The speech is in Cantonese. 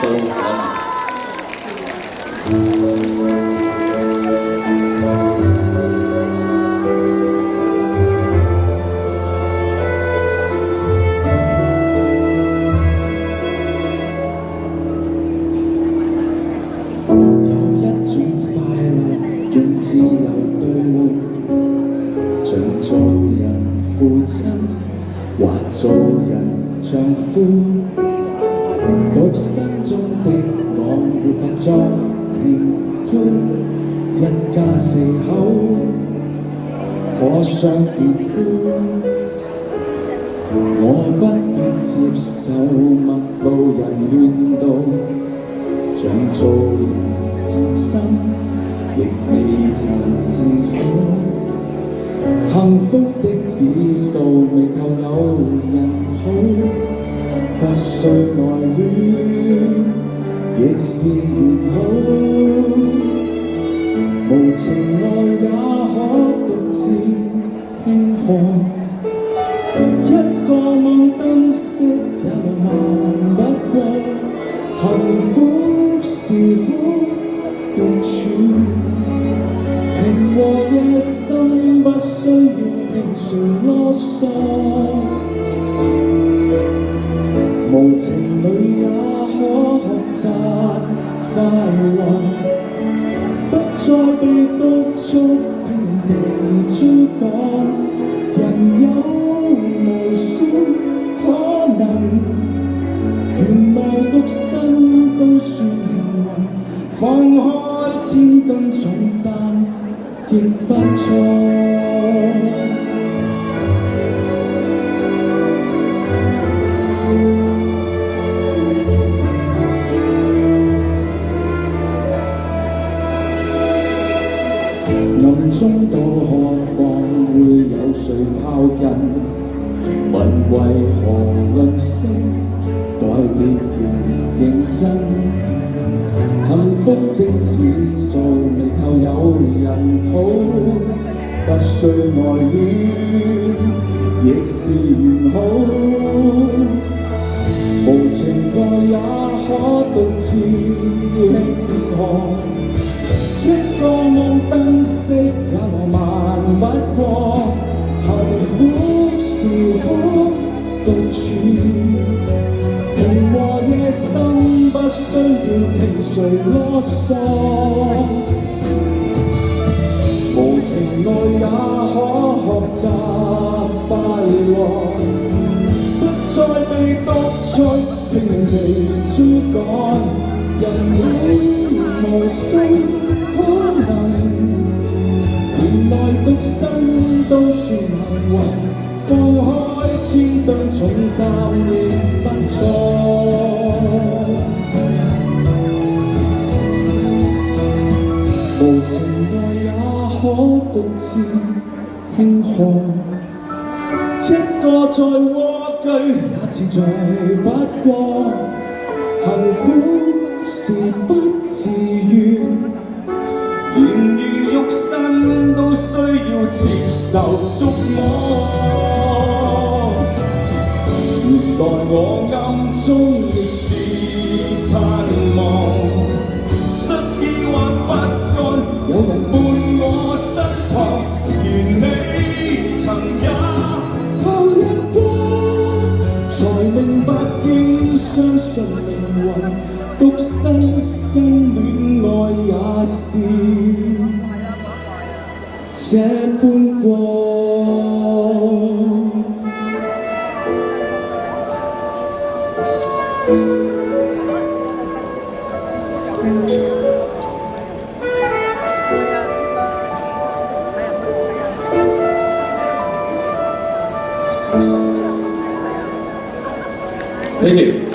數有一種快樂，用自由兌換，像做人父親或做人丈夫。獨身中的我沒法作評判，一家四口可相結歡。我不必接受陌路人勸導，像做人真心亦未曾自苦。幸福的指數未夠有人好，不需愛戀亦是完好。無情愛也可獨自輕看，一個網燈飾也浪漫不過。幸福是可獨處，平和夜深不需要聽誰囉嗦。無情侶也可學習快樂，不再被督促拼命地追趕。人有無數可能，原來獨身都算幸運，放開千噸重擔亦不錯。暗中多渴望會有誰靠近，問為何吝嗇待別人認真。幸福的指數未夠有人抱，不需愛戀亦是完好。無情愛也可獨自輕看，一個網燈飾也浪漫不過。幸福是可獨處，平和夜深不需要聽誰囉嗦。無情愛也可學習快樂，不再被督促拼命地追趕。人有無數可能，原來獨身都算幸運，放開千噸重擔亦不錯。無情愛也可獨自輕看，一個在蝸居也自在不過。幸福是不自願，然而肉身都需要接受觸摸。原來我暗中亦是盼望，失意或不甘，有人伴我身旁。願你曾也靠一過，才明白應相信命運。獨身跟戀愛也是這般過。Thank you。